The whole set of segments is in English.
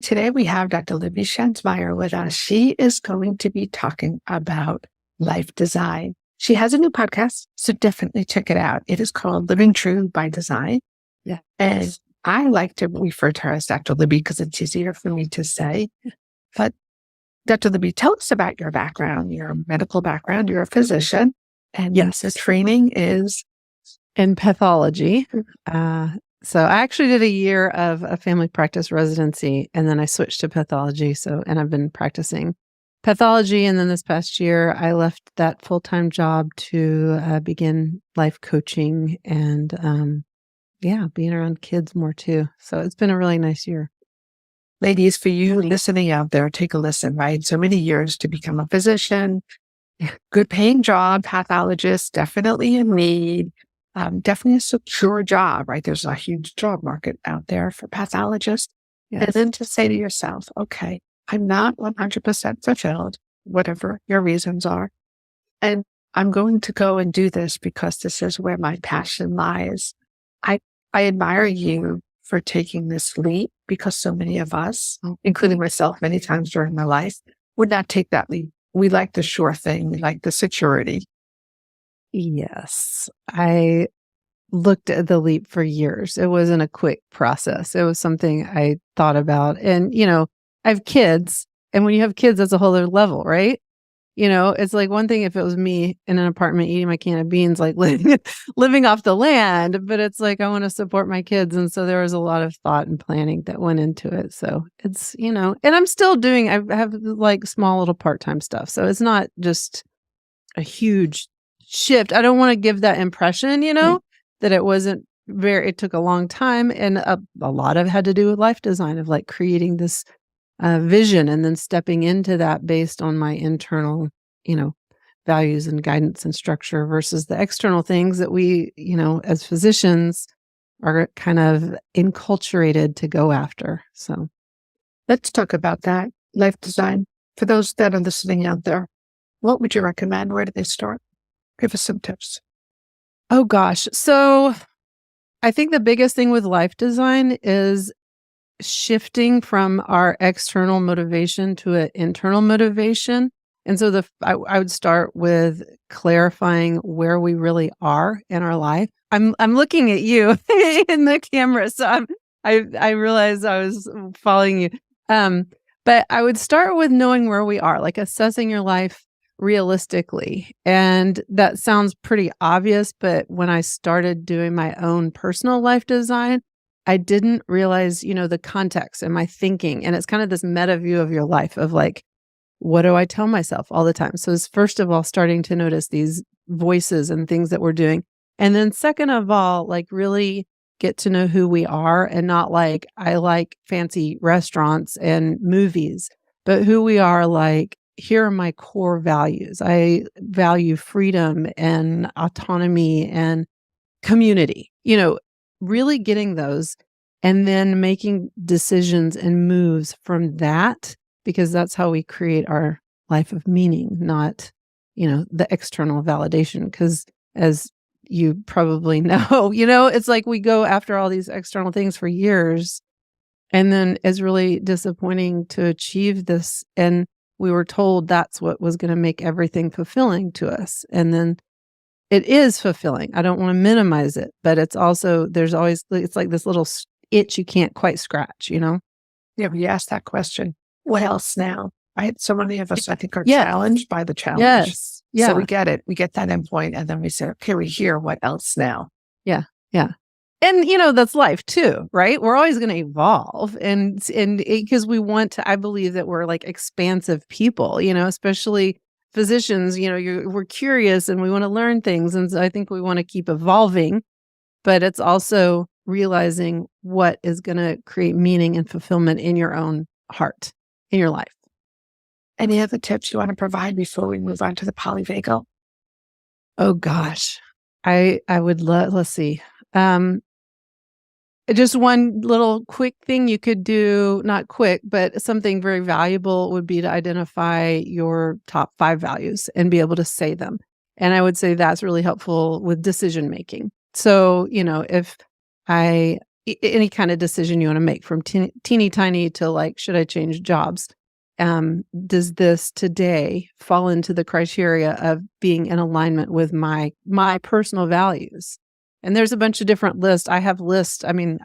Today we have Dr. Libby Shansmeyer with us. She is going to be talking about life design. She has a new podcast, so definitely check it out. It is called Living True by Design. Yeah. And I like to refer to her as Dr. Libby because it's easier for me to say. But Dr. Libby, tell us about your background, your medical background. You're a physician. And Yes. the training is in pathology. So I actually did a year of a family practice residency, and then I switched to pathology. And I've been practicing pathology. And then this past year, I left that full-time job to begin life coaching and being around kids more too. So it's been a really nice year. Ladies, for you listening out there, take a listen, right? So many years to become a physician, good paying job, pathologist, definitely in need, definitely a secure job, right? There's a huge job market out there for pathologists. Yes. And then to say to yourself, okay, I'm not 100% fulfilled, whatever your reasons are. And I'm going to go and do this because this is where my passion lies. I admire you for taking this leap because so many of us, including myself many times during my life, would not take that leap. We like the sure thing. We like the security. Yes. I looked at the leap for years. It wasn't a quick process. It was something I thought about. And, I have kids. And when you have kids, that's a whole other level, right? It's like one thing if it was me in an apartment eating my can of beans, like living off the land, but it's like I want to support my kids. And so there was a lot of thought and planning that went into it. So it's, and I'm still doing, I have like small little part-time stuff. So it's not just a huge shift. I don't want to give that impression, that it wasn't it took a long time. And a lot of it had to do with life design of like creating this vision and then stepping into that based on my internal, values and guidance and structure versus the external things that we, as physicians are kind of enculturated to go after. So let's talk about that. Life design. For those that are listening out there, what would you recommend? Where do they start? Give us some tips. Oh gosh. So I think the biggest thing with life design is shifting from our external motivation to an internal motivation. And so I would start with clarifying where we really are in our life. I'm looking at you in the camera, so I realized I was following you. But I would start with knowing where we are, like assessing your life realistically. And that sounds pretty obvious, but when I started doing my own personal life design, I didn't realize, the context and my thinking. And it's kind of this meta view of your life of like, what do I tell myself all the time? So it's first of all, starting to notice these voices and things that we're doing. And then second of all, like really get to know who we are and not like, I like fancy restaurants and movies, but who we are like, here are my core values. I value freedom and autonomy and community, really getting those and then making decisions and moves from that, because that's how we create our life of meaning, not, the external validation. Because as you probably know, it's like we go after all these external things for years and then it's really disappointing to achieve this. And we were told that's what was going to make everything fulfilling to us. And then it is fulfilling. I don't want to minimize it, but it's also, it's like this little itch you can't quite scratch, Yeah, we asked that question. What else now? Right? So many of us, I think, are challenged by the challenge. Yes. Yeah. So we get it. We get that endpoint. And then we say, okay, we're here. What else now? Yeah. Yeah. And, that's life too, right? We're always going to evolve. And because we want to, I believe that we're like expansive people, especially physicians, we're curious and we want to learn things. And so I think we want to keep evolving, but it's also realizing what is going to create meaning and fulfillment in your own heart, in your life. Any other tips you want to provide before we move on to the polyvagal? Oh gosh, I would let's see. Just one little quick thing you could do, not quick, but something very valuable would be to identify your top 5 values and be able to say them. And I would say that's really helpful with decision making. So, if I any kind of decision you want to make, from teeny tiny to like, should I change jobs? Does this today fall into the criteria of being in alignment with my personal values? And there's a bunch of different lists. I have lists. I mean,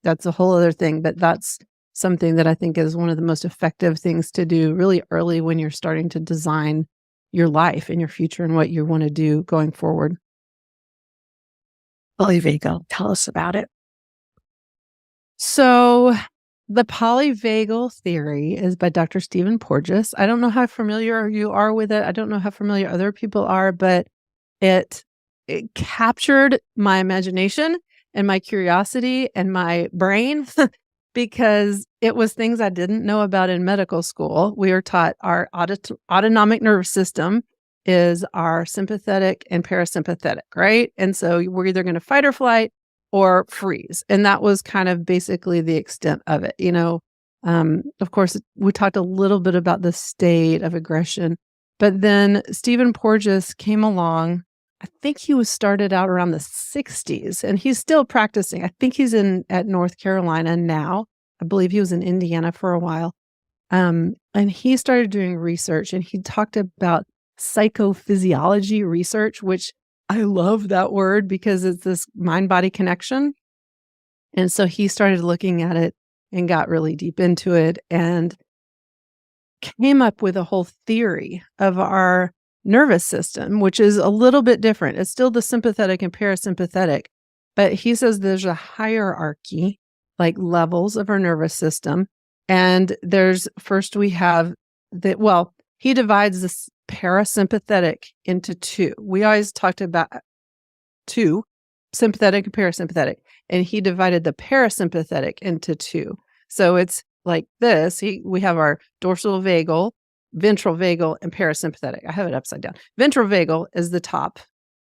that's a whole other thing, but that's something that I think is one of the most effective things to do really early when you're starting to design your life and your future and what you want to do going forward. Polyvagal, tell us about it. So the polyvagal theory is by Dr. Stephen Porges. I don't know how familiar you are with it. I don't know how familiar other people are, but it captured my imagination and my curiosity and my brain because it was things I didn't know about in medical school. We were taught our autonomic nervous system is our sympathetic and parasympathetic, right? And so we're either going to fight or flight or freeze. And that was kind of basically the extent of it. Of course, we talked a little bit about the state of aggression, but then Stephen Porges came along. I think he was started out around the 60s, and he's still practicing. I think he's at North Carolina now. I believe he was in Indiana for a while. And he started doing research, and he talked about psychophysiology research, which I love that word because it's this mind-body connection. And so he started looking at it and got really deep into it and came up with a whole theory of our nervous system, which is a little bit different. It's still the sympathetic and parasympathetic, but he says there's a hierarchy, like levels of our nervous system. And first we have he divides this parasympathetic into two. We always talked about two, sympathetic and parasympathetic, and he divided the parasympathetic into two. So it's like this. We have our dorsal vagal, ventral vagal, and parasympathetic. I have it upside down. Ventral vagal is the top.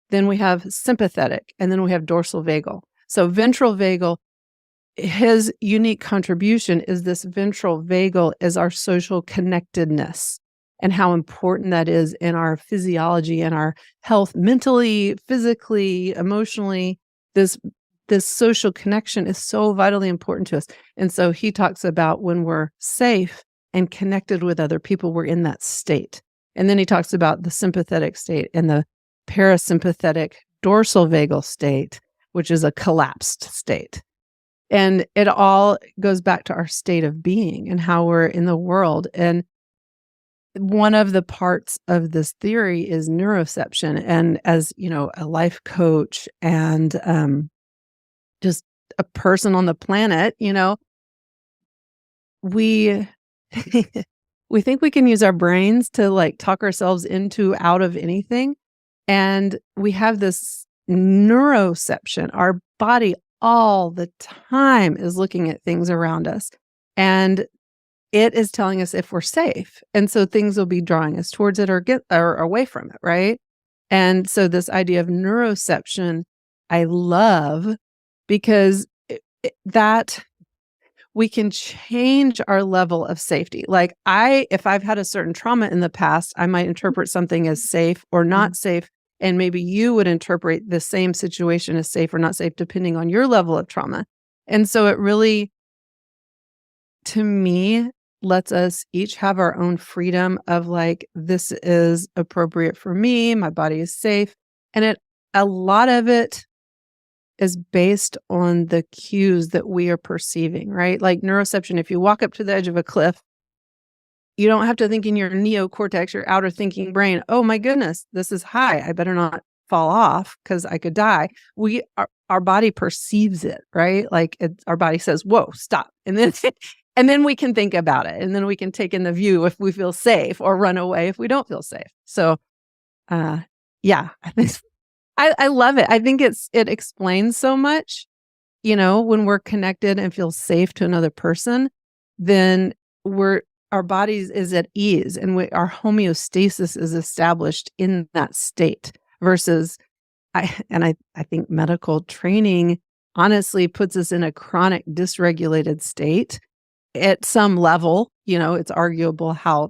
Then we have sympathetic, and then we have dorsal vagal. So ventral vagal, his unique contribution is this ventral vagal is our social connectedness and how important that is in our physiology and our health, mentally, physically, emotionally. This social connection is so vitally important to us. And so he talks about when we're safe and connected with other people, we're in that state. And then he talks about the sympathetic state and the parasympathetic dorsal vagal state, which is a collapsed state. And it all goes back to our state of being and how we're in the world. And one of the parts of this theory is neuroception. And as a life coach and just a person on the planet, we we think we can use our brains to like talk ourselves out of anything. And we have this neuroception. Our body all the time is looking at things around us. And it is telling us if we're safe. And so things will be drawing us towards it or away from it, right? And so this idea of neuroception, I love because that we can change our level of safety. Like if I've had a certain trauma in the past, I might interpret something as safe or not safe. And maybe you would interpret the same situation as safe or not safe, depending on your level of trauma. And so it really, to me, lets us each have our own freedom of like, this is appropriate for me. My body is safe. And a lot of it is based on the cues that we are perceiving, right? Like neuroception, if you walk up to the edge of a cliff, you don't have to think in your neocortex, your outer thinking brain, oh my goodness, this is high. I better not fall off because I could die. Our body perceives it, right? Like our body says, whoa, stop. And then we can think about it. And then we can take in the view if we feel safe or run away if we don't feel safe. So, yeah, I love it. I think it explains so much, when we're connected and feel safe to another person, then our bodies is at ease and our homeostasis is established in that state versus I think medical training honestly puts us in a chronic dysregulated state at some level. It's arguable how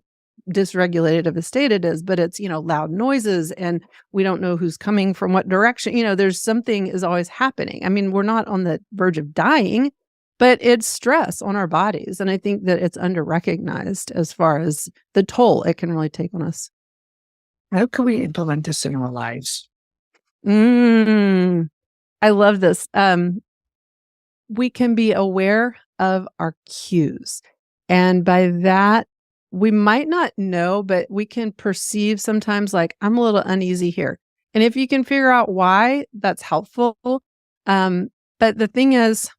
dysregulated of a state it is, but it's, loud noises and we don't know who's coming from what direction. There's something is always happening. I mean, we're not on the verge of dying, but it's stress on our bodies. And I think that it's under-recognized as far as the toll it can really take on us. How can we implement this in our lives? I love this. We can be aware of our cues. And by that, we might not know, but we can perceive sometimes like, I'm a little uneasy here. And if you can figure out why, that's helpful. But the thing is,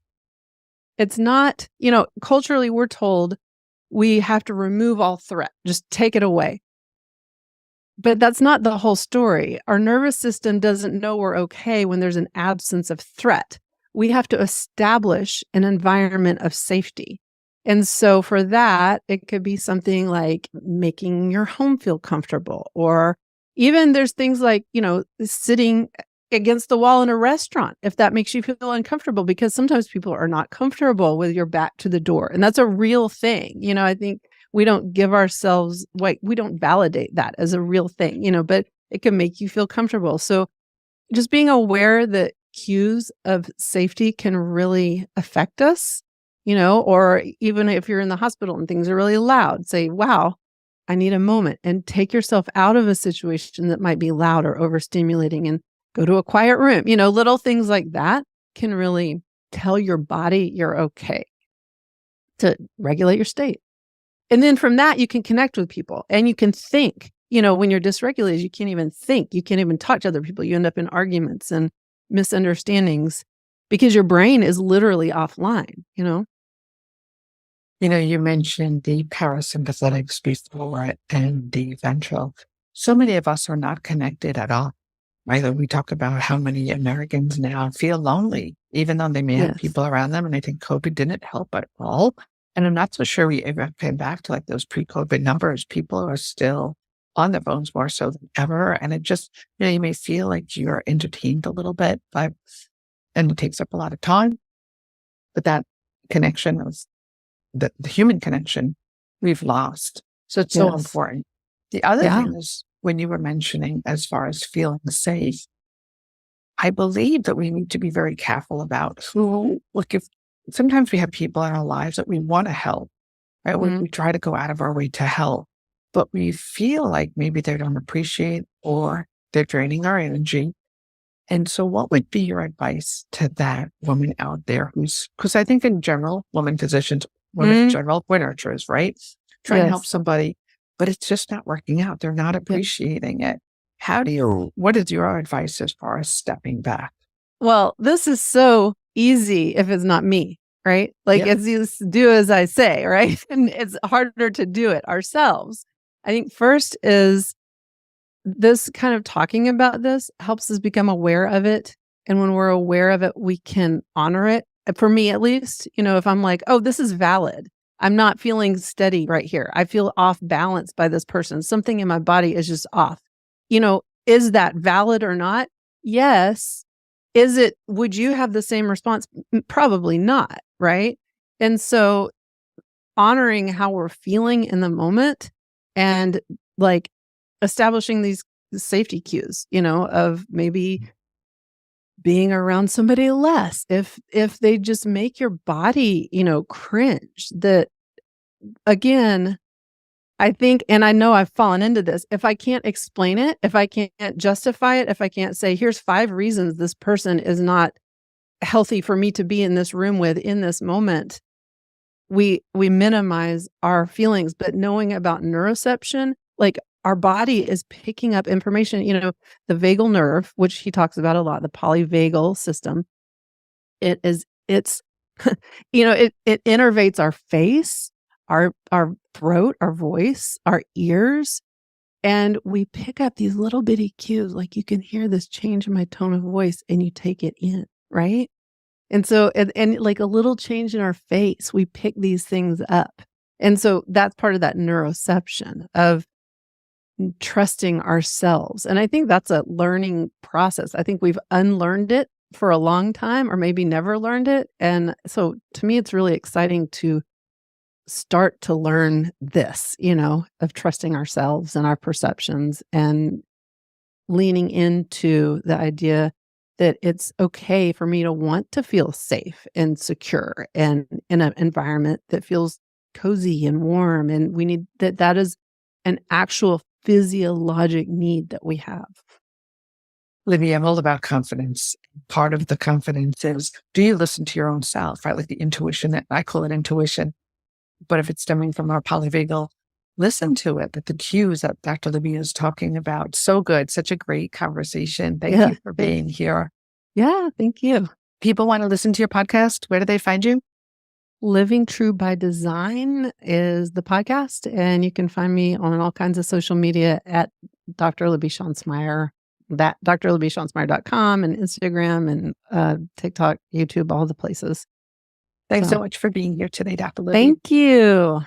it's not, culturally, we're told we have to remove all threat, just take it away. But that's not the whole story. Our nervous system doesn't know we're okay when there's an absence of threat. We have to establish an environment of safety. And so for that, it could be something like making your home feel comfortable, or even there's things like, sitting against the wall in a restaurant, if that makes you feel uncomfortable, because sometimes people are not comfortable with your back to the door. And that's a real thing. I think we don't give ourselves, we don't validate that as a real thing, but it can make you feel comfortable. So just being aware that cues of safety can really affect us, or even if you're in the hospital and things are really loud, say, wow, I need a moment, and take yourself out of a situation that might be loud or overstimulating and go to a quiet room. Little things like that can really tell your body you're okay, to regulate your state. And then from that, you can connect with people and you can think. When you're dysregulated, you can't even think. You can't even talk to other people. You end up in arguments and misunderstandings because your brain is literally offline, You mentioned the parasympathetics before and the ventral. So many of us are not connected at all. Right? We talk about how many Americans now feel lonely, even though they may have people around them. And I think COVID didn't help at all. And I'm not so sure we ever came back to like those pre-COVID numbers. People are still on their phones more so than ever. And it just, you may feel like you're entertained a little bit, and it takes up a lot of time. But that connection of the human connection, we've lost. So it's so important. The other thing is, when you were mentioning as far as feeling safe, I believe that we need to be very careful about if sometimes we have people in our lives that we want to help, right? We try to go out of our way to help, but we feel like maybe they don't appreciate or they're draining our energy. And so what would be your advice to that woman out there because I think in general, women physicians, women in general, we're nurturers, right? Trying to help somebody, but it's just not working out. They're not appreciating it. What is your advice as far as stepping back? Well, this is so easy if it's not me, right? Like it's just do as I say, right? And it's harder to do it ourselves. I think first is this kind of talking about this helps us become aware of it. And when we're aware of it, we can honor it. For me, at least, if I'm like, oh, this is valid. I'm not feeling steady right here. I feel off balance by this person. Something in my body is just off. Is that valid or not? Yes. Would you have the same response? Probably not. Right. And so honoring how we're feeling in the moment and like establishing these safety cues, of maybe being around somebody less. If they just make your body, cringe, that again, I think, and I know I've fallen into this, if I can't explain it, if I can't justify it, if I can't say, here's 5 reasons this person is not healthy for me to be in this room with in this moment, we minimize our feelings. But knowing about neuroception, like our body is picking up information, the vagal nerve, which he talks about a lot, the polyvagal system, it's it innervates our face, our throat, our voice, our ears, and we pick up these little bitty cues. Like you can hear this change in my tone of voice and you take it in, right? And so, and like a little change in our face, we pick these things up. And so that's part of that neuroception of trusting ourselves. And I think that's a learning process. I think we've unlearned it for a long time or maybe never learned it. And so to me, it's really exciting to start to learn this, of trusting ourselves and our perceptions and leaning into the idea that it's okay for me to want to feel safe and secure and in an environment that feels cozy and warm. And we need that is an actual physiologic need that we have. Libby, I'm all about confidence. Part of the confidence is, do you listen to your own self, right? Like the intuition, that I call it intuition. But if it's stemming from our polyvagal, listen to it, that the cues that Dr. Libby is talking about. So good. Such a great conversation. Thank you for being here. Yeah, thank you. People want to listen to your podcast. Where do they find you? Living True by Design is the podcast, and you can find me on all kinds of social media at Dr. Libby Schonsmeyer, that drlibbyschonsmeyer.com and Instagram and TikTok, YouTube, all the places. Thanks so much for being here today, Dr. Libby. Thank you.